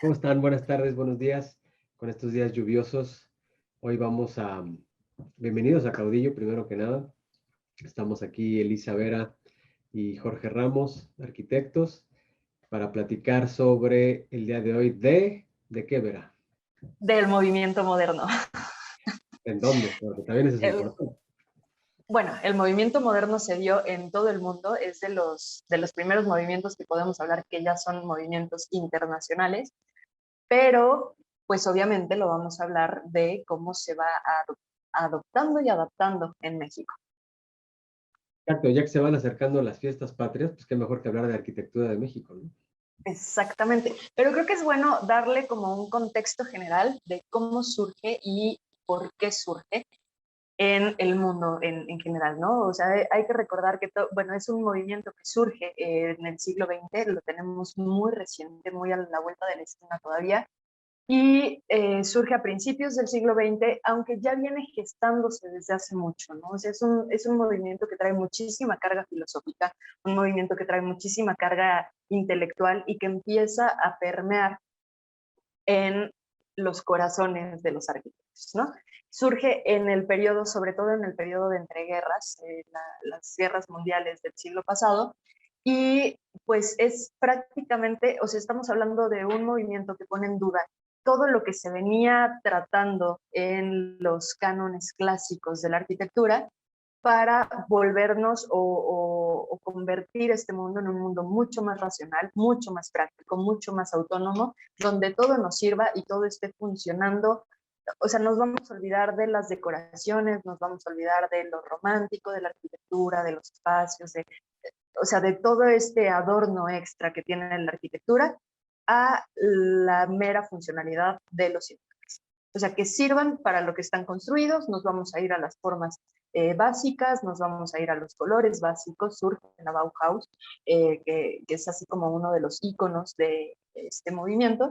¿Cómo están? Buenas tardes, buenos días. Con estos días lluviosos, hoy vamos a... Bienvenidos a Caudillo, primero que nada. Estamos aquí Elisa Vera y Jorge Ramos, arquitectos, para platicar sobre el día de hoy ¿De qué, Vera? Del movimiento moderno. ¿En dónde? Porque también eso es El, importante. bueno, el movimiento moderno se dio en todo el mundo, es de los primeros movimientos que podemos hablar que ya son movimientos internacionales, pero pues obviamente lo vamos a hablar de cómo se va adoptando y adaptando en México. Exacto, ya que se van acercando las fiestas patrias, pues qué mejor que hablar de arquitectura de México, ¿no? Exactamente, pero creo que es bueno darle como un contexto general de cómo surge y por qué surge en el mundo en general, ¿no? O sea, hay que recordar que, bueno, es un movimiento que surge en el siglo XX, lo tenemos muy reciente, muy a la vuelta de la esquina todavía, y surge a principios del siglo XX, aunque ya viene gestándose desde hace mucho, ¿no? O sea, es un movimiento que trae muchísima carga filosófica, un movimiento que trae muchísima carga intelectual y que empieza a permear en los corazones de los arquitectos, ¿no? Surge en el periodo, sobre todo en el periodo de entreguerras, las guerras mundiales del siglo pasado, y pues es prácticamente, o sea, estamos hablando de un movimiento que pone en duda todo lo que se venía tratando en los cánones clásicos de la arquitectura para volvernos o convertir este mundo en un mundo mucho más racional, mucho más práctico, mucho más autónomo, donde todo nos sirva y todo esté funcionando. O sea, nos vamos a olvidar de las decoraciones, nos vamos a olvidar de lo romántico, de la arquitectura, de los espacios, o sea, de todo este adorno extra que tiene la arquitectura a la mera funcionalidad de los inmuebles. O sea, que sirvan para lo que están construidos, nos vamos a ir a las formas básicas, nos vamos a ir a los colores básicos, surge en la Bauhaus, que es así como uno de los íconos de este movimiento,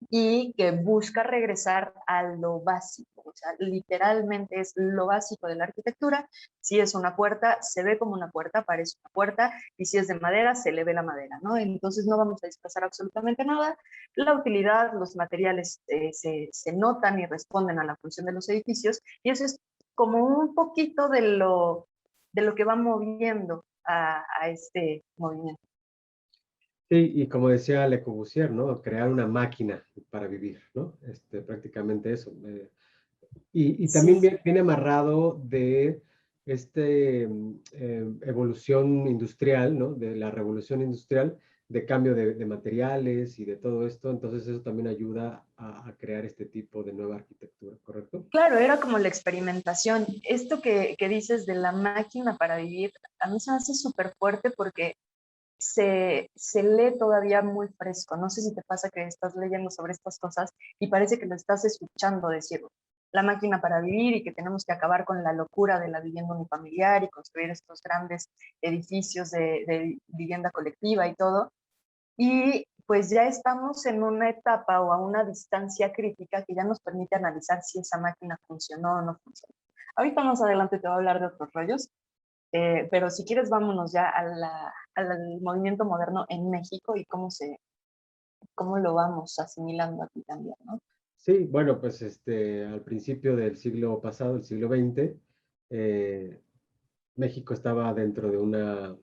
y que busca regresar a lo básico, o sea, literalmente es lo básico de la arquitectura. Si es una puerta, se ve como una puerta, parece una puerta, y si es de madera, se le ve la madera, ¿no? Entonces no vamos a disfrazar absolutamente nada. La utilidad, los materiales se notan y responden a la función de los edificios, y eso es como un poquito de lo que va moviendo a este movimiento. Sí, y como decía Le Corbusier, ¿no? Crear una máquina para vivir, ¿no? Prácticamente eso. Y también Sí, viene amarrado de evolución industrial, ¿no? De la revolución industrial, de cambio de materiales y de todo esto. Entonces eso también ayuda a crear este tipo de nueva arquitectura, ¿correcto? claro, era como la experimentación. Esto que dices de la máquina para vivir, a mí se me hace súper fuerte porque se lee todavía muy fresco. No sé si te pasa que estás leyendo sobre estas cosas y parece que lo estás escuchando decir la máquina para vivir y que tenemos que acabar con la locura de la vivienda unifamiliar y construir estos grandes edificios de vivienda colectiva y todo. Y pues ya estamos en una etapa o a una distancia crítica que ya nos permite analizar si esa máquina funcionó o no funcionó. Ahorita más adelante te voy a hablar de otros rollos, pero si quieres vámonos ya al movimiento moderno en México y cómo lo vamos asimilando aquí también, ¿no? Sí, bueno, pues al principio del siglo pasado, el siglo XX, México estaba dentro de una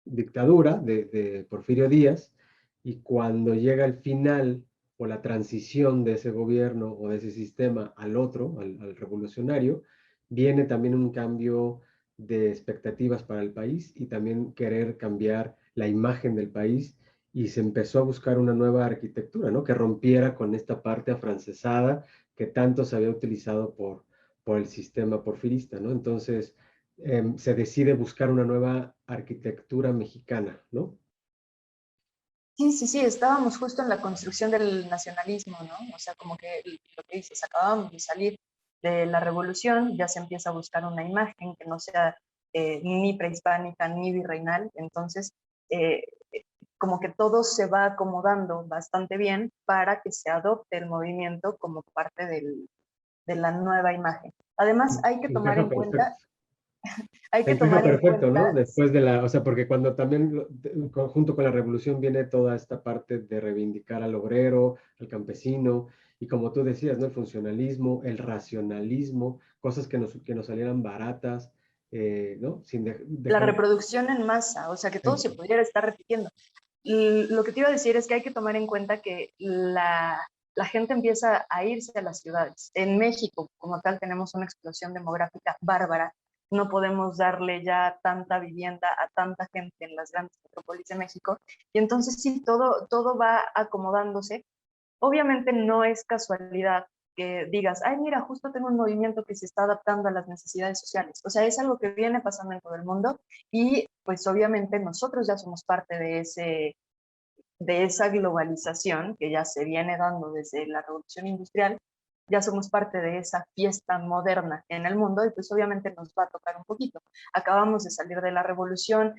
dictadura de Porfirio Díaz, y cuando llega el final o la transición de ese gobierno o de ese sistema al otro, al revolucionario, viene también un cambio de expectativas para el país y también querer cambiar la imagen del país, y se empezó a buscar una nueva arquitectura, ¿no? Que rompiera con esta parte afrancesada que tanto se había utilizado por el sistema porfirista, ¿no? Entonces, se decide buscar una nueva arquitectura mexicana, ¿no? Sí, sí, sí, estábamos justo en la construcción del nacionalismo, ¿no? O sea, como que lo que dices, acabamos de salir de la revolución, ya se empieza a buscar una imagen que no sea ni prehispánica ni virreinal, entonces eh, como que todo se va acomodando bastante bien para que se adopte el movimiento como parte de la nueva imagen. Además, hay que tomar Encaja en cuenta, perfecto. Hay que Encaja tomar en perfecto, cuenta, ¿no? Después de la, o sea, porque cuando también, junto con la revolución viene toda esta parte de reivindicar al obrero, al campesino, y como tú decías, ¿no? El funcionalismo, el racionalismo, cosas que nos salieran baratas, ¿no? Sin la dejar... reproducción en masa, o sea, que todo se Eso. pudiera estar repitiendo. Y lo que te iba a decir es que hay que tomar en cuenta que la gente empieza a irse a las ciudades. En México, como tal, tenemos una explosión demográfica bárbara. No podemos darle ya tanta vivienda a tanta gente en las grandes metrópolis de México. Y entonces sí, todo va acomodándose. Obviamente no es casualidad que digas, ay, mira, justo tengo un movimiento que se está adaptando a las necesidades sociales. O sea, es algo que viene pasando en todo el mundo y pues obviamente nosotros ya somos parte de esa globalización que ya se viene dando desde la revolución industrial, ya somos parte de esa fiesta moderna en el mundo y pues obviamente nos va a tocar un poquito. Acabamos de salir de la revolución,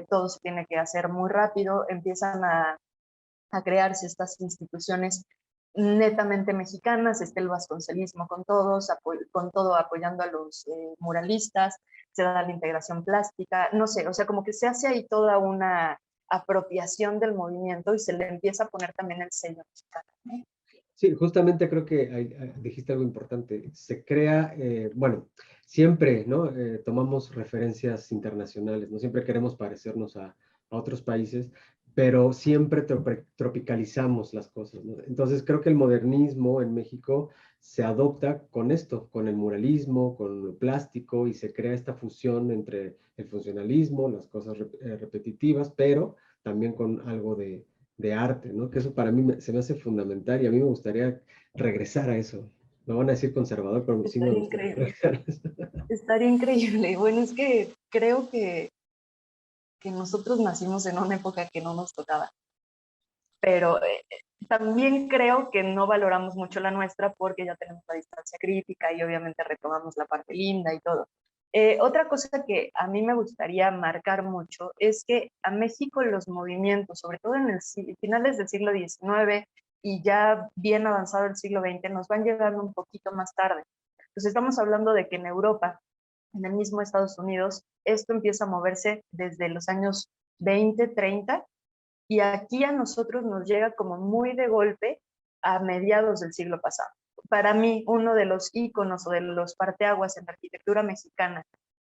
todo se tiene que hacer muy rápido, empiezan a crearse estas instituciones netamente mexicanas, está el vasconcelismo con todos, con todo apoyando a los muralistas, se da la integración plástica, no sé, o sea, como que se hace ahí toda una apropiación del movimiento y se le empieza a poner también el sello mexicano, ¿no? Sí, justamente creo que dijiste algo importante. Se crea, bueno, siempre, ¿no? Tomamos referencias internacionales, no siempre queremos parecernos a otros países, pero siempre tropicalizamos las cosas, ¿no? Entonces creo que el modernismo en México se adopta con esto, con el muralismo, con lo plástico, y se crea esta fusión entre el funcionalismo, las cosas repetitivas, pero también con algo de arte, ¿no? Que eso para mí se me hace fundamental y a mí me gustaría regresar a eso. Me van a decir conservador, pero sí me Estaría gustaría increíble, regresar a eso. estaría increíble. Bueno, es que creo que nosotros nacimos en una época que no nos tocaba, pero también creo que no valoramos mucho la nuestra porque ya tenemos la distancia crítica y obviamente retomamos la parte linda y todo. Otra cosa que a mí me gustaría marcar mucho es que a México los movimientos, sobre todo en el finales del siglo XIX y ya bien avanzado el siglo XX, nos van llegando un poquito más tarde. Entonces estamos hablando de que en Europa, en el mismo Estados Unidos, esto empieza a moverse desde los años 20, 30 y aquí a nosotros nos llega como muy de golpe a mediados del siglo pasado. Para mí, uno de los íconos o de los parteaguas en la arquitectura mexicana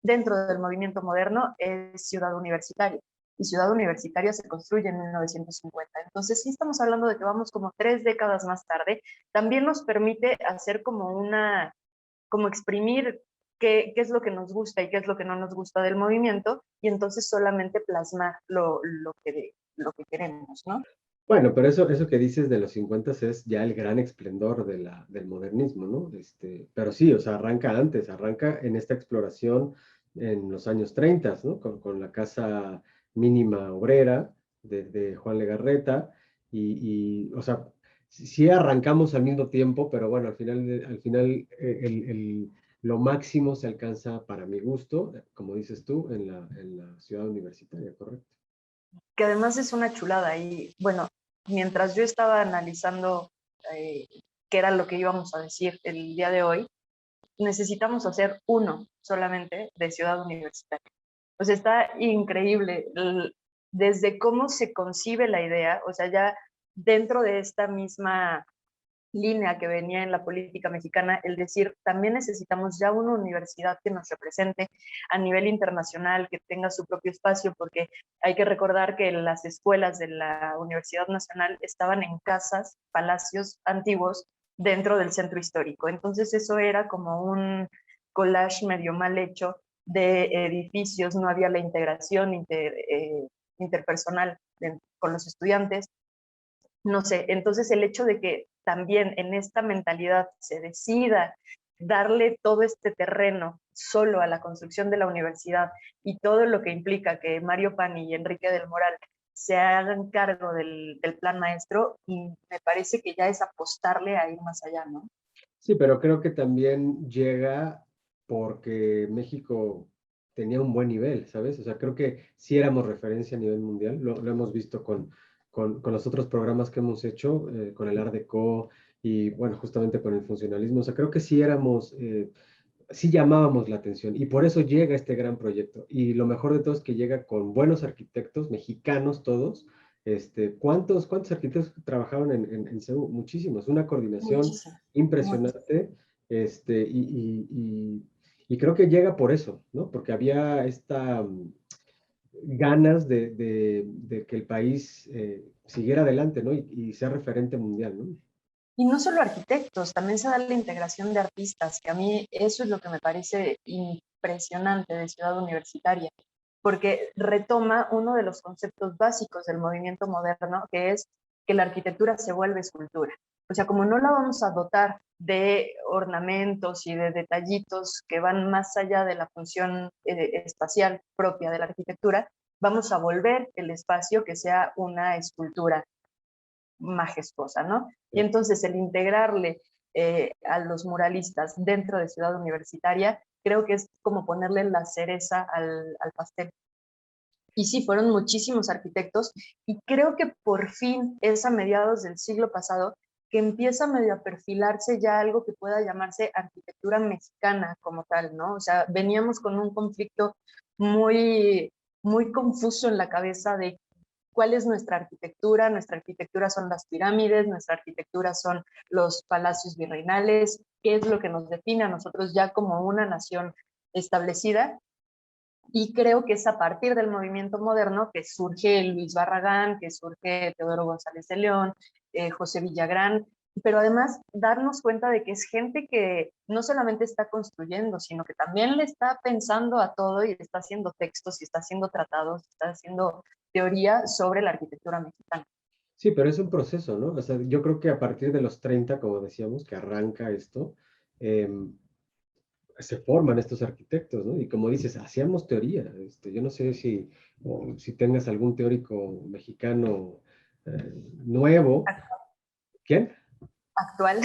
dentro del movimiento moderno es Ciudad Universitaria. Y Ciudad Universitaria se construye en 1950. Entonces, sí estamos hablando de que vamos como 3 décadas más tarde. También nos permite hacer como exprimir qué es lo que nos gusta y qué es lo que no nos gusta del movimiento, y entonces solamente plasmar lo que queremos, ¿no? Bueno, pero eso que dices de los 50 es ya el gran esplendor del modernismo, ¿no? Pero sí, o sea, arranca antes, arranca en esta exploración en los años 30, ¿no? Con la casa mínima obrera de Juan Legarreta o sea, sí arrancamos al mismo tiempo, pero bueno, al final lo máximo se alcanza, para mi gusto, como dices tú, en la ciudad universitaria, ¿correcto? Que además es una chulada. Y bueno, mientras yo estaba analizando eh, qué era lo que íbamos a decir el día de hoy, necesitamos hacer uno solamente de Ciudad Universitaria. Pues está increíble desde cómo se concibe la idea, o sea, ya dentro de esta misma línea que venía en la política mexicana, el decir, también necesitamos ya una universidad que nos represente a nivel internacional, que tenga su propio espacio, porque hay que recordar que las escuelas de la Universidad Nacional estaban en casas, palacios antiguos dentro del centro histórico. Entonces eso era como un collage medio mal hecho de edificios, no había la integración interpersonal con los estudiantes, no sé, entonces el hecho de que también en esta mentalidad se decida darle todo este terreno solo a la construcción de la universidad y todo lo que implica que Mario Pani y Enrique del Moral se hagan cargo del plan maestro, y me parece que ya es apostarle a ir más allá, ¿no? Sí, pero creo que también llega porque México tenía un buen nivel, ¿sabes? O sea, creo que sí éramos referencia a nivel mundial, lo hemos visto con los otros programas que hemos hecho, con el Art Deco y, bueno, justamente con el funcionalismo. O sea, creo que sí éramos sí llamábamos la atención y por eso llega este gran proyecto. Y lo mejor de todo es que llega con buenos arquitectos, mexicanos todos. ¿Cuántos arquitectos trabajaron en CEU? Muchísimos, una coordinación Muchísimo. impresionante. Este, y, y- y- y creo que llega por eso, ¿no? Porque había esta ganas de que el país siguiera adelante, ¿no? Y sea referente mundial, ¿no? Y no solo arquitectos, también se da la integración de artistas, que a mí eso es lo que me parece impresionante de Ciudad Universitaria, porque retoma uno de los conceptos básicos del movimiento moderno, que es que la arquitectura se vuelve escultura. O sea, como no la vamos a dotar de ornamentos y de detallitos que van más allá de la función espacial propia de la arquitectura, vamos a volver el espacio que sea una escultura majestuosa, ¿no? Y entonces el integrarle a los muralistas dentro de Ciudad Universitaria, creo que es como ponerle la cereza al pastel. Y sí, fueron muchísimos arquitectos y creo que por fin es a mediados del siglo pasado que empieza medio a perfilarse ya algo que pueda llamarse arquitectura mexicana como tal, ¿no? O sea, veníamos con un conflicto muy, muy confuso en la cabeza de cuál es nuestra arquitectura son las pirámides, nuestra arquitectura son los palacios virreinales, qué es lo que nos define a nosotros ya como una nación establecida. Y creo que es a partir del movimiento moderno que surge Luis Barragán, que surge Teodoro González de León, José Villagrán, pero además darnos cuenta de que es gente que no solamente está construyendo, sino que también le está pensando a todo y está haciendo textos y está haciendo tratados, está haciendo teoría sobre la arquitectura mexicana. Sí, pero es un proceso, ¿no? O sea, yo creo que a partir de los 30, como decíamos, que arranca esto, se forman estos arquitectos, ¿no? Y como dices, hacíamos teoría. Yo no sé si tengas algún teórico mexicano nuevo. ¿Quién? Actual.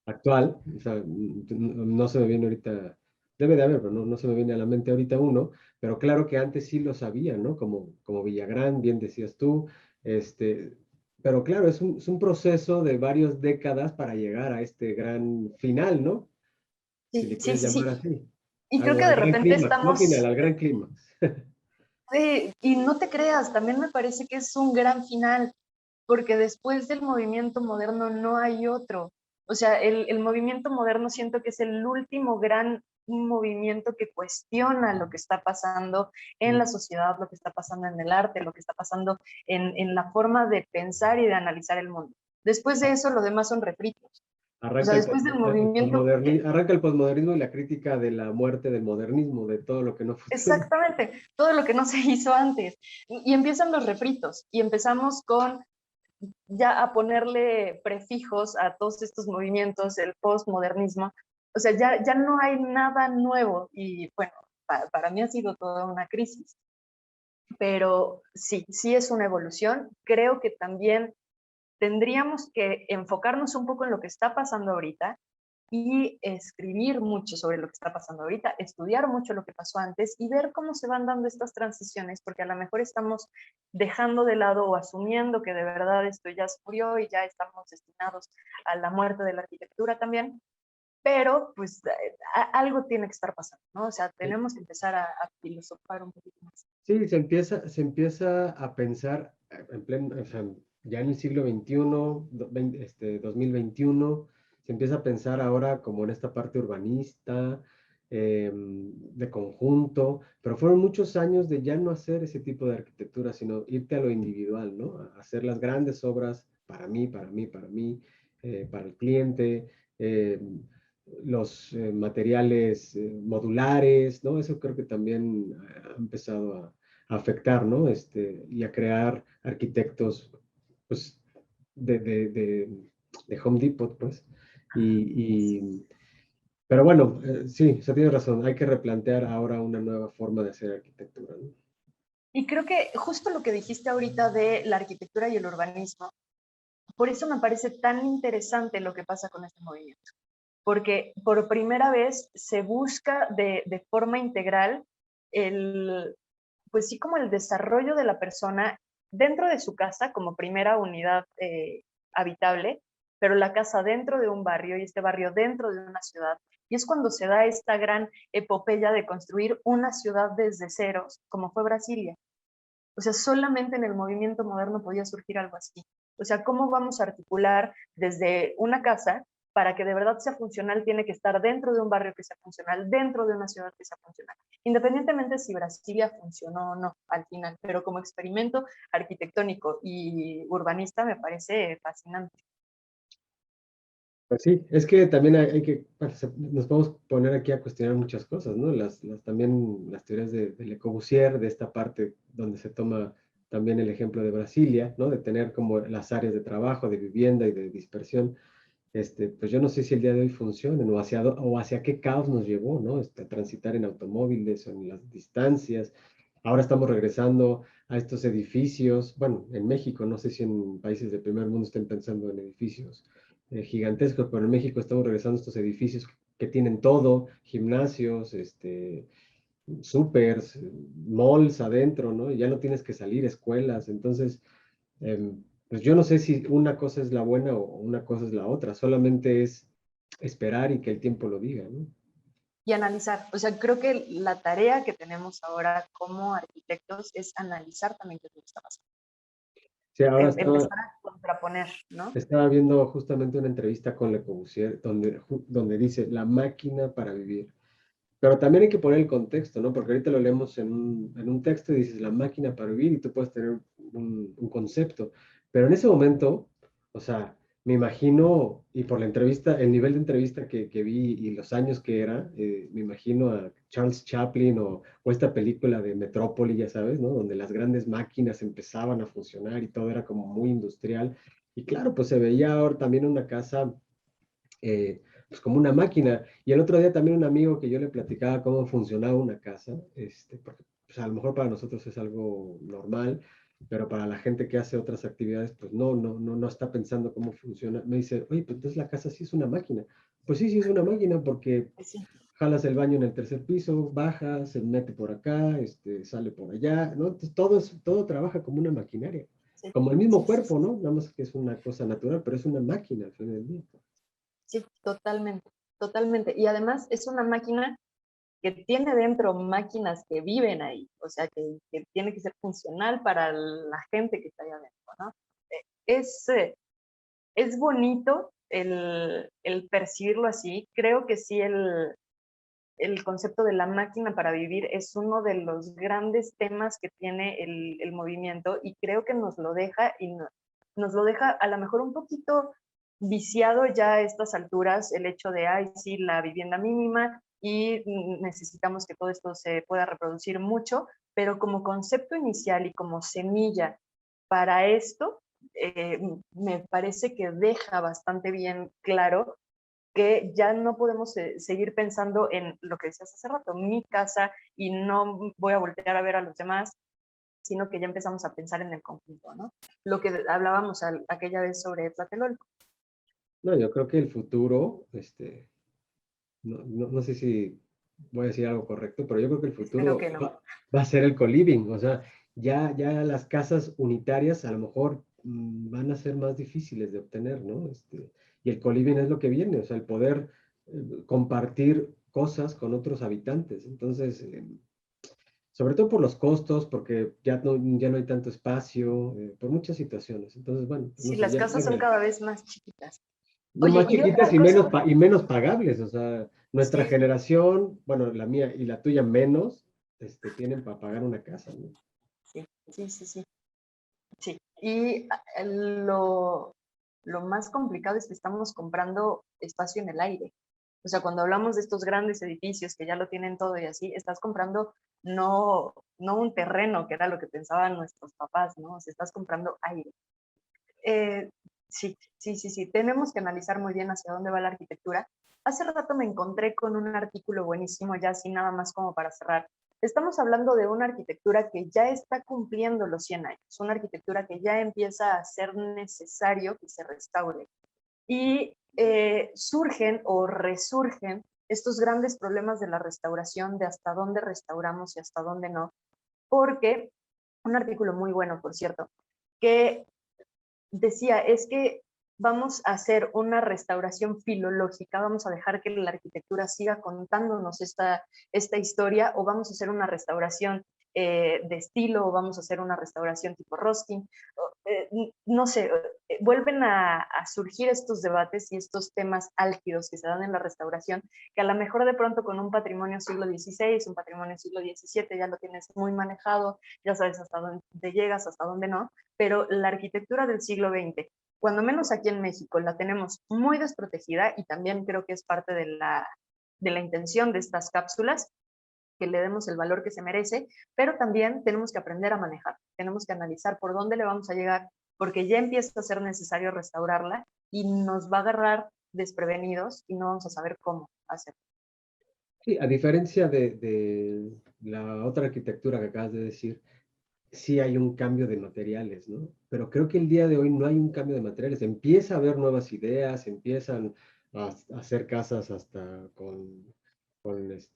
Actual. O sea, no se me viene ahorita, debe de haber, pero no se me viene a la mente ahorita uno, pero claro que antes sí lo sabía, ¿no? Como Villagrán, bien decías tú, este, pero claro, es un proceso de varias décadas para llegar a este gran final, ¿no? Si Sí, le sí, quieres sí, llamar sí. así. Y creo que Al de gran repente clímax, no final, estamos. al gran clímax. Sí, y no te creas, también me parece que es un gran final, porque después del movimiento moderno no hay otro. O sea, el movimiento moderno siento que es el último gran movimiento que cuestiona lo que está pasando en la sociedad, lo que está pasando en el arte, lo que está pasando en la forma de pensar y de analizar el mundo. Después de eso, lo demás son refritos. O sea, después del movimiento. Arranca el posmodernismo y la crítica de la muerte del modernismo, de todo lo que no funciona. Exactamente, todo lo que no se hizo antes. Y empiezan los refritos y empezamos con ya a ponerle prefijos a todos estos movimientos, el postmodernismo. O sea, ya no hay nada nuevo y bueno, para mí ha sido toda una crisis. Pero sí, sí es una evolución. Creo que también tendríamos que enfocarnos un poco en lo que está pasando ahorita y escribir mucho sobre lo que está pasando ahorita, estudiar mucho lo que pasó antes y ver cómo se van dando estas transiciones, porque a lo mejor estamos dejando de lado o asumiendo que de verdad esto ya se murió y ya estamos destinados a la muerte de la arquitectura también, pero pues algo tiene que estar pasando, ¿no? O sea, tenemos que empezar a filosofar un poquito más. Sí, se empieza a pensar en pleno, o sea, ya en el siglo XXI, 2021, se empieza a pensar ahora como en esta parte urbanista, de conjunto, pero fueron muchos años de ya no hacer ese tipo de arquitectura, sino irte a lo individual, ¿no? A hacer las grandes obras para mí, para mí, para mí, para el cliente, eh, los materiales modulares, ¿no? Eso creo que también ha empezado a afectar, ¿no? Y a crear arquitectos, pues, de Home Depot, pues. Pero bueno, sí, o sea, tienes razón, hay que replantear ahora una nueva forma de hacer arquitectura, ¿no? Y creo que justo lo que dijiste ahorita de la arquitectura y el urbanismo, por eso me parece tan interesante lo que pasa con este movimiento, porque por primera vez se busca de forma integral el, pues sí, como el desarrollo de la persona dentro de su casa como primera unidad habitable, pero la casa dentro de un barrio y este barrio dentro de una ciudad. Y es cuando se da esta gran epopeya de construir una ciudad desde ceros, como fue Brasilia. O sea, solamente en el movimiento moderno podía surgir algo así. O sea, ¿cómo vamos a articular desde una casa para que de verdad sea funcional? Tiene que estar dentro de un barrio que sea funcional, dentro de una ciudad que sea funcional, independientemente si Brasilia funcionó o no al final, pero como experimento arquitectónico y urbanista me parece fascinante. Pues sí, es que también hay que, nos podemos poner aquí a cuestionar muchas cosas, ¿no? También las teorías de Le Corbusier, de esta parte donde se toma también el ejemplo de Brasilia, ¿no? De tener como las áreas de trabajo, de vivienda y de dispersión. Pues yo no sé si el día de hoy funcionen o hacia qué caos nos llevó, ¿no? Transitar en automóviles o en las distancias. Ahora estamos regresando a estos edificios, bueno, en México, no sé si en países del primer mundo estén pensando en edificios gigantescos, pero en México estamos regresando a estos edificios que tienen todo, gimnasios, supers, malls adentro, ¿no? Y ya no tienes que salir, escuelas, entonces pues yo no sé si una cosa es la buena o una cosa es la otra, solamente es esperar y que el tiempo lo diga, ¿no? Y analizar. O sea, creo que la tarea que tenemos ahora como arquitectos es analizar también qué es lo que está pasando. Sí, ahora Empezar a contraponer, ¿no? estaba viendo justamente una entrevista con Le Corbusier donde dice la máquina para vivir. Pero también hay que poner el contexto, ¿no? Porque ahorita lo leemos en un texto y dices la máquina para vivir y tú puedes tener un concepto. Pero en ese momento, o sea, me imagino, y por la entrevista, el nivel de entrevista que vi y los años que era, me imagino a Charles Chaplin o esta película de Metrópoli, ya sabes, ¿no? Donde las grandes máquinas empezaban a funcionar y todo era como muy industrial. Y claro, pues se veía ahora también una casa pues como una máquina. Y el otro día también un amigo que yo le platicaba cómo funcionaba una casa, porque pues, a lo mejor para nosotros es algo normal, pero para la gente que hace otras actividades, pues no está pensando cómo funciona. Me dice, oye, pues entonces la casa sí es una máquina. Pues sí, sí es una máquina porque Sí, jalas el baño en el tercer piso, baja, se mete por acá, sale por allá, ¿no? Entonces todo trabaja como una maquinaria, sí, como el mismo sí, sí, cuerpo, ¿no? Nada más que es una cosa natural, pero es una máquina al fin del día. sí, totalmente, totalmente. Y además es una máquina que tiene dentro máquinas que viven ahí, o sea, que tiene que ser funcional para la gente que está ahí adentro, ¿no? Es, es bonito el percibirlo así. Creo que sí, el concepto de la máquina para vivir es uno de los grandes temas que tiene el movimiento y creo que nos lo deja y nos lo deja a lo mejor un poquito viciado ya a estas alturas el hecho de, ay, sí, la vivienda mínima y necesitamos que todo esto se pueda reproducir mucho, pero como concepto inicial y como semilla para esto, me parece que deja bastante bien claro que ya no podemos seguir pensando en lo que decías hace rato, mi casa, y no voy a voltear a ver a los demás, sino que ya empezamos a pensar en el conjunto, ¿no? Lo que hablábamos aquella vez sobre Tlatelolco. No, yo creo que el futuro, no sé si voy a decir algo correcto, pero yo creo que el Espero futuro que no. va a ser el co-living, o sea, ya las casas unitarias a lo mejor van a ser más difíciles de obtener, ¿no? Y el co-living es lo que viene, o sea, el poder compartir cosas con otros habitantes. Entonces, sobre todo por los costos, porque ya no hay tanto espacio, por muchas situaciones. Entonces, bueno, no Sí, sé, las casas son cada vez más chiquitas. no Oye, más y chiquitas otra cosa, y menos pagables, o sea, nuestra sí, generación, bueno, la mía y la tuya menos, tienen para pagar una casa, ¿no? sí, sí, sí, sí, sí. Y lo más complicado es que estamos comprando espacio en el aire. O sea, cuando hablamos de estos grandes edificios que ya lo tienen todo y así, estás comprando no un terreno, que era lo que pensaban nuestros papás, ¿no? O sea, estás comprando aire. Eh, sí, sí, sí, sí. Tenemos que analizar muy bien hacia dónde va la arquitectura. Hace rato me encontré con un artículo buenísimo, ya así nada más como para cerrar. Estamos hablando de una arquitectura que ya está cumpliendo los 100 años, una arquitectura que ya empieza a ser necesario que se restaure y surgen o resurgen estos grandes problemas de la restauración, de hasta dónde restauramos y hasta dónde no, porque un artículo muy bueno, por cierto, que decía, es que vamos a hacer una restauración filológica, vamos a dejar que la arquitectura siga contándonos esta historia, o vamos a hacer una restauración de estilo, o vamos a hacer una restauración tipo Ruskin, no sé, vuelven a surgir estos debates y estos temas álgidos que se dan en la restauración, que a lo mejor de pronto con un patrimonio siglo XVI, un patrimonio siglo XVII, ya lo tienes muy manejado, ya sabes hasta dónde llegas, hasta dónde no, pero la arquitectura del siglo XX, cuando menos aquí en México, la tenemos muy desprotegida, y también creo que es parte de la intención de estas cápsulas, que le demos el valor que se merece, pero también tenemos que aprender a manejar, tenemos que analizar por dónde le vamos a llegar, porque ya empieza a ser necesario restaurarla y nos va a agarrar desprevenidos y no vamos a saber cómo hacerlo. Sí, a diferencia de la otra arquitectura que acabas de decir, sí hay un cambio de materiales, ¿no? Pero creo que el día de hoy no hay un cambio de materiales. Empieza a haber nuevas ideas, empiezan a hacer casas hasta con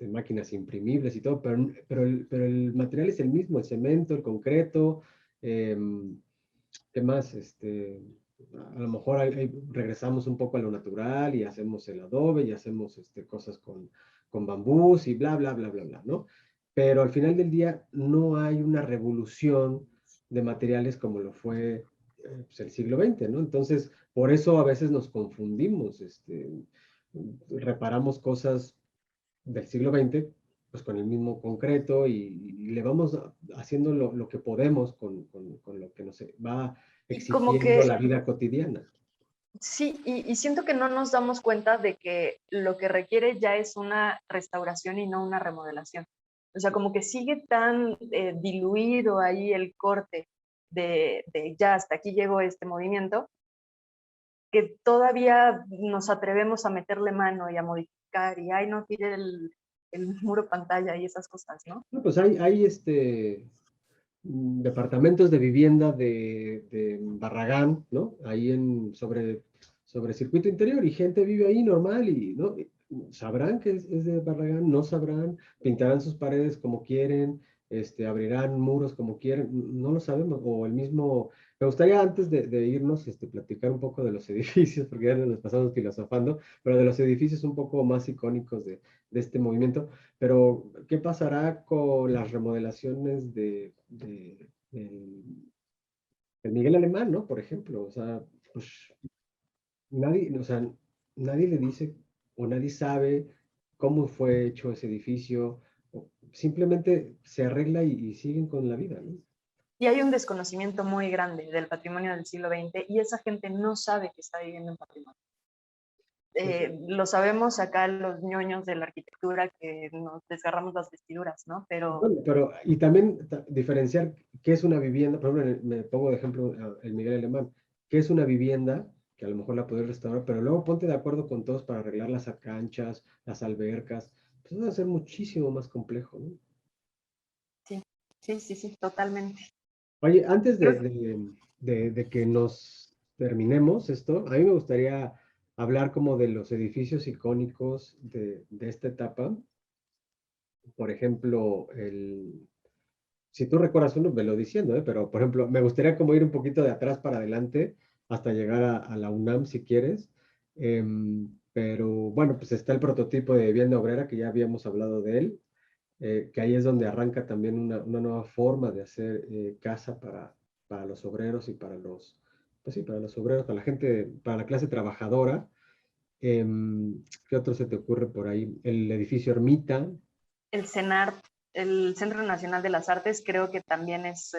máquinas imprimibles y todo, pero el material es el mismo, el cemento, el concreto, ¿qué más? A lo mejor regresamos un poco a lo natural y hacemos el adobe y hacemos cosas con bambús y bla, bla, bla, bla, bla, ¿no? Pero al final del día no hay una revolución de materiales como lo fue pues, el siglo XX, ¿no? Entonces, por eso a veces nos confundimos, reparamos cosas del siglo XX, pues con el mismo concreto y le vamos haciendo lo que podemos con lo que nos va Y como exigiendo que la vida cotidiana. sí, y siento que no nos damos cuenta de que lo que requiere ya es una restauración y no una remodelación. O sea, como que sigue tan diluido ahí el corte de ya hasta aquí llegó este movimiento, que todavía nos atrevemos a meterle mano y a modificar, y ay, no tire el muro pantalla y esas cosas, ¿no? No, pues hay departamentos de vivienda de Barragán, ¿no? Ahí sobre circuito interior, y gente vive ahí normal y, ¿no? Sabrán que es de Barragán, no sabrán, pintarán sus paredes como quieren, abrirán muros como quieren, no lo sabemos, o el mismo, me gustaría antes de irnos, platicar un poco de los edificios, porque ya nos pasamos filosofando, pero de los edificios un poco más icónicos de este movimiento. Pero, ¿qué pasará con las remodelaciones del Miguel Alemán, ¿no? Por ejemplo, o sea, pues nadie, o sea, nadie le dice o nadie sabe cómo fue hecho ese edificio, simplemente se arregla y siguen con la vida, ¿no? Y hay un desconocimiento muy grande del patrimonio del siglo XX, y esa gente no sabe que está viviendo en patrimonio. Sí, sí. Lo sabemos acá los ñoños de la arquitectura, que nos desgarramos las vestiduras, ¿no? Pero Bueno, pero, y también diferenciar qué es una vivienda, por ejemplo, me pongo de ejemplo el Miguel Alemán, qué es una vivienda, que a lo mejor la puedes restaurar, pero luego ponte de acuerdo con todos para arreglar las canchas, las albercas, pues va a ser muchísimo más complejo, ¿no? sí, sí, sí, sí, totalmente. Oye, antes Creo que de que nos terminemos esto, a mí me gustaría hablar como de los edificios icónicos de esta etapa. Por ejemplo, si tú recuerdas uno, me lo diciendo, ¿eh? Pero, por ejemplo, me gustaría como ir un poquito de atrás para adelante hasta llegar a la UNAM, si quieres. Pero, bueno, pues está el prototipo de vivienda obrera, que ya habíamos hablado de él, que ahí es donde arranca también una nueva forma de hacer casa para los obreros y pues sí, para los obreros, para la gente, para la clase trabajadora. ¿Qué otro se te ocurre por ahí? El edificio Ermita. el CENAR, el Centro Nacional de las Artes, creo que también es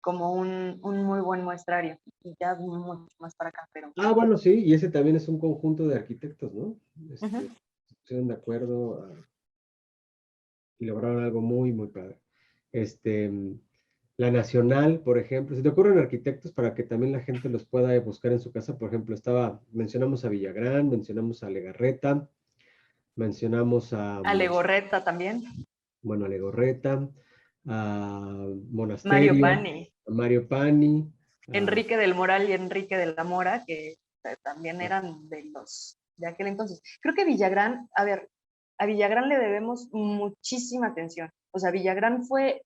como un muy buen muestrario, y ya mucho más para acá, pero Ah, bueno, sí, y ese también es un conjunto de arquitectos, ¿no? uh-huh. Se pusieron de acuerdo y lograron algo muy, muy padre. Este, la Nacional, por ejemplo, ¿se te ocurren arquitectos para que también la gente los pueda buscar en su casa? Por ejemplo, mencionamos a Villagrán, mencionamos a Legarreta, mencionamos a, A Legorreta también, bueno, a Legorreta, a Mario Monasterio, Pani, a Mario Pani, a, Enrique del Moral y Enrique de la Mora, que también eran de aquel entonces. Creo que Villagrán, a ver, a Villagrán le debemos muchísima atención. O sea, Villagrán fue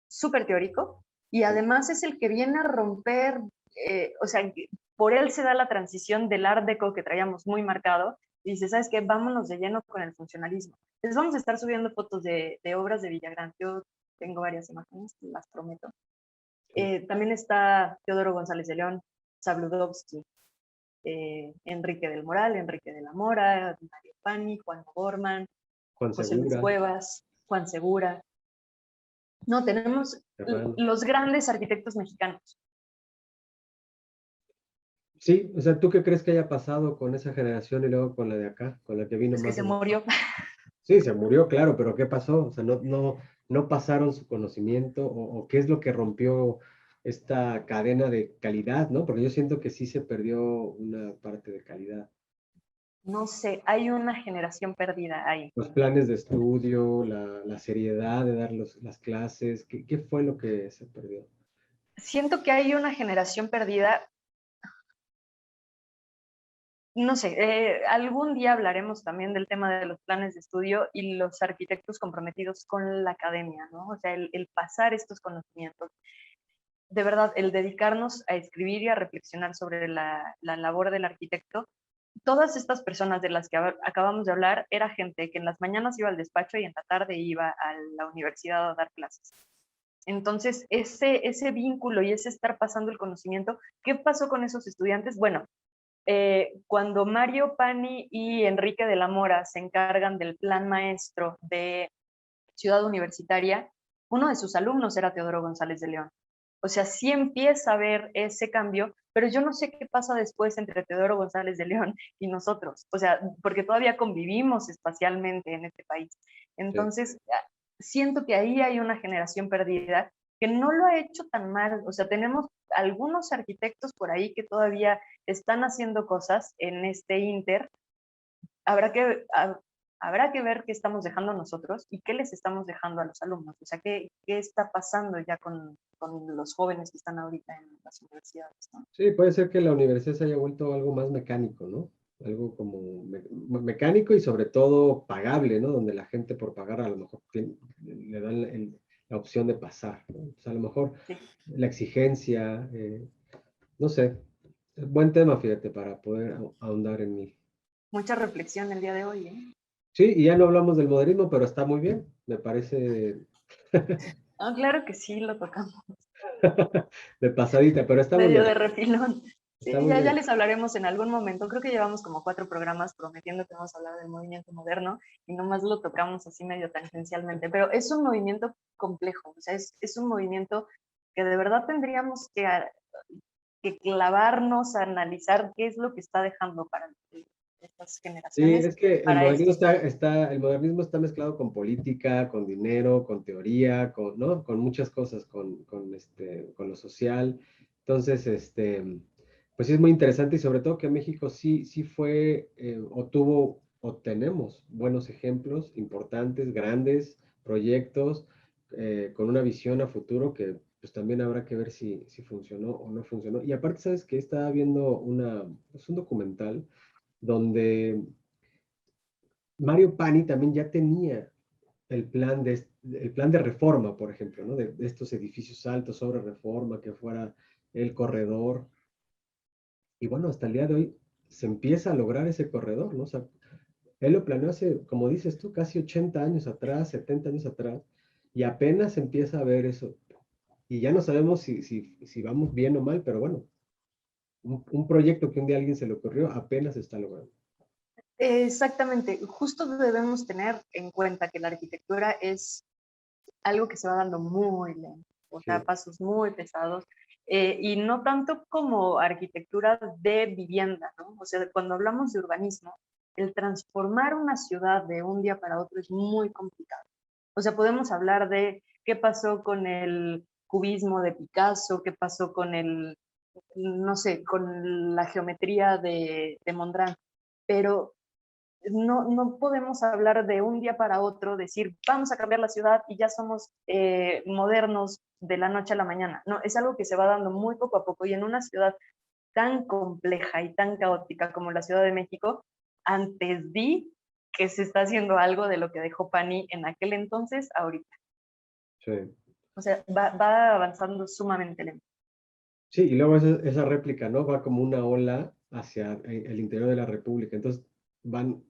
súper teórico, y además es el que viene a romper, o sea, por él se da la transición del Art Deco que traíamos muy marcado, y dice, ¿sabes qué? Vámonos de lleno con el funcionalismo. Entonces vamos a estar subiendo fotos de obras de Villagrán. Yo tengo varias imágenes, las prometo. También está Teodoro González de León, Zabludovsky, Enrique del Moral, Enrique de la Mora, Mario Pani, Juan Borman, Juan José Luis Segura, Cuevas, Juan Segura. No, tenemos Ferran. los grandes arquitectos mexicanos. Sí, o sea, ¿tú qué crees que haya pasado con esa generación y luego con la de acá, con la que vino Es que más se de nosotros? murió. Sí, se murió, claro, pero ¿qué pasó? O sea, no pasaron su conocimiento o qué es lo que rompió esta cadena de calidad, ¿no? Porque yo siento que sí se perdió una parte de calidad. No sé, hay una generación perdida ahí. Los planes de estudio, la seriedad de dar las clases, ¿qué fue lo que se perdió? Siento que hay una generación perdida. No sé, algún día hablaremos también del tema de los planes de estudio y los arquitectos comprometidos con la academia, ¿no? O sea, el pasar estos conocimientos. De verdad, el dedicarnos a escribir y a reflexionar sobre la labor del arquitecto. Todas estas personas de las que acabamos de hablar era gente que en las mañanas iba al despacho y en la tarde iba a la universidad a dar clases. Entonces, ese vínculo y ese estar pasando el conocimiento, ¿qué pasó con esos estudiantes? Bueno, cuando Mario Pani y Enrique de la Mora se encargan del plan maestro de Ciudad Universitaria, uno de sus alumnos era Teodoro González de León. O sea, sí empieza a haber ese cambio, pero yo no sé qué pasa después entre Teodoro González de León y nosotros. O sea, porque todavía convivimos espacialmente en este país. Sí. Entonces, siento que ahí hay una generación perdida que no lo ha hecho tan mal. O sea, tenemos algunos arquitectos por ahí que todavía están haciendo cosas en este inter. Habrá que, habrá que ver qué estamos dejando nosotros y qué les estamos dejando a los alumnos. O sea, qué está pasando ya con los jóvenes que están ahorita en las universidades, ¿no? Sí, puede ser que la universidad se haya vuelto algo más mecánico, ¿no? Algo como mecánico y sobre todo pagable, ¿no? Donde la gente por pagar a lo mejor le dan la opción de pasar, ¿no? O sea, a lo mejor Sí. la exigencia, no sé, buen tema, fíjate, para poder ahondar en él. Mucha reflexión el día de hoy, ¿eh? Sí, y ya no hablamos del modernismo, pero está muy bien, me parece Ah, claro que sí, lo tocamos. de pasadita, pero está muy Medio bien, de refilón. está Sí, muy ya bien. les hablaremos en algún momento. Creo que llevamos como 4 programas prometiendo que vamos a hablar del movimiento moderno y nomás lo tocamos así medio tangencialmente. Pero es un movimiento complejo, o sea, es un movimiento que de verdad tendríamos que clavarnos a analizar qué es lo que está dejando para estas Sí, generaciones es que y para estos. el modernismo está mezclado con política, con dinero, con teoría, ¿no? Con muchas cosas, con lo social. Entonces, pues sí es muy interesante y sobre todo que México sí fue, o tuvo, o tenemos buenos ejemplos importantes, grandes proyectos, con una visión a futuro que pues también habrá que ver si funcionó o no funcionó. Y aparte, ¿sabes que estaba viendo es un documental donde Mario Pani también ya tenía el plan de reforma, por ejemplo, ¿no? De estos edificios altos sobre reforma, que fuera el corredor. Y bueno, hasta el día de hoy se empieza a lograr ese corredor, ¿no? O sea, él lo planeó hace, como dices tú, casi 80 años atrás, 70 años atrás, y apenas empieza a ver eso. Y ya no sabemos si vamos bien o mal, pero bueno, un proyecto que un día a alguien se le ocurrió apenas está logrando. Exactamente, justo debemos tener en cuenta que la arquitectura es algo que se va dando muy lento, o sea, Sí, pasos muy pesados, y no tanto como arquitectura de vivienda, ¿no? O sea, cuando hablamos de urbanismo, el transformar una ciudad de un día para otro es muy complicado. O sea, podemos hablar de qué pasó con el cubismo de Picasso, qué pasó con no sé, con la geometría de Mondrian, pero no podemos hablar de un día para otro, decir, vamos a cambiar la ciudad y ya somos modernos de la noche a la mañana. No, es algo que se va dando muy poco a poco y en una ciudad tan compleja y tan caótica como la Ciudad de México, antes di que se está haciendo algo de lo que dejó Pani en aquel entonces, ahorita. sí. O sea, va avanzando sumamente lento. Sí, y luego esa réplica, ¿no? Va como una ola hacia el interior de la República. Entonces van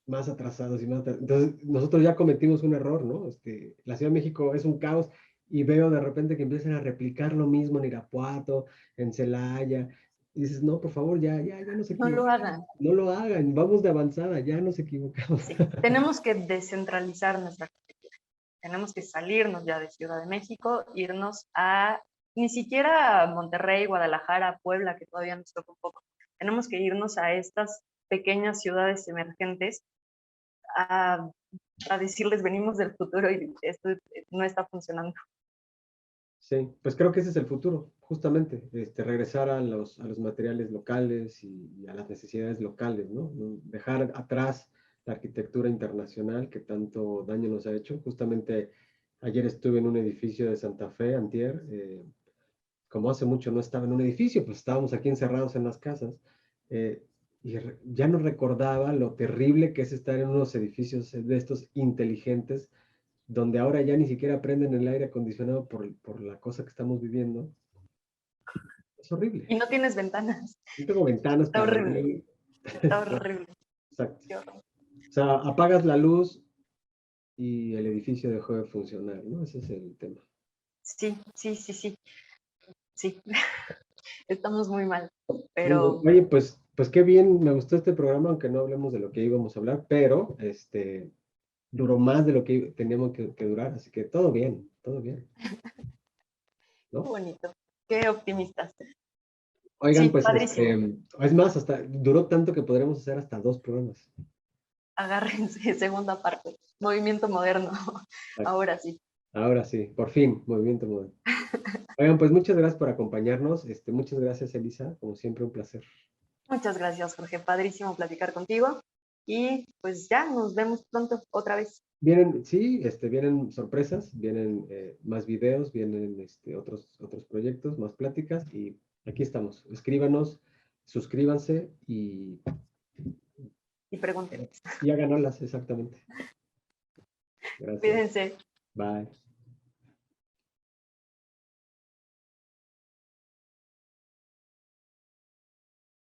más atrasados y más atrasados. Entonces nosotros ya cometimos un error, ¿no? La Ciudad de México es un caos y veo de repente que empiezan a replicar lo mismo en Irapuato, en Celaya. Y dices, no, por favor, ya nos No lo equivocamos. hagan. No lo hagan, vamos de avanzada, ya nos equivocamos. Sí, tenemos que descentralizar nuestra arquitectura. Tenemos que salirnos ya de Ciudad de México, irnos a ni siquiera a Monterrey, Guadalajara, Puebla, que todavía nos toca un poco. Tenemos que irnos a estas pequeñas ciudades emergentes a, a decirles venimos del futuro y esto no está funcionando. Sí, pues creo que ese es el futuro, justamente, regresar a los materiales locales y a las necesidades locales, ¿no? Dejar atrás la arquitectura internacional que tanto daño nos ha hecho. Justamente ayer estuve en un edificio de Santa Fe, antier, como hace mucho no estaba en un edificio, pues estábamos aquí encerrados en las casas, eh, y ya no recordaba lo terrible que es estar en unos edificios de estos inteligentes donde ahora ya ni siquiera prenden el aire acondicionado por la cosa que estamos viviendo. Es horrible. Y no tienes ventanas. No tengo ventanas Está para horrible. abrir. Está horrible. Exacto. Qué horror. O sea, apagas la luz y el edificio dejó de funcionar, ¿no? Ese es el tema. Sí, sí, sí, sí. Sí, estamos muy mal. Muy bien. Pero Oye, pues qué bien, me gustó este programa, aunque no hablemos de lo que íbamos a hablar, pero duró más de lo que teníamos que durar, así que todo bien, qué ¿no? bonito. Qué optimistas. Oigan, Sí, pues padrísimo. es más, hasta duró tanto que podremos hacer hasta 2 programas. Agárrense, segunda parte. Movimiento moderno. Exacto. Ahora sí. Ahora sí, por fin, movimiento moderno. Oigan, pues muchas gracias por acompañarnos. Muchas gracias, Elisa. Como siempre, un placer. Muchas gracias, Jorge. Padrísimo platicar contigo. Y pues ya nos vemos pronto otra vez. Vienen, sí, vienen sorpresas, vienen más videos, vienen otros proyectos, más pláticas y aquí estamos. Escríbanos, suscríbanse Y pregunten. y hagan olas, exactamente. Gracias. Cuídense. Bye.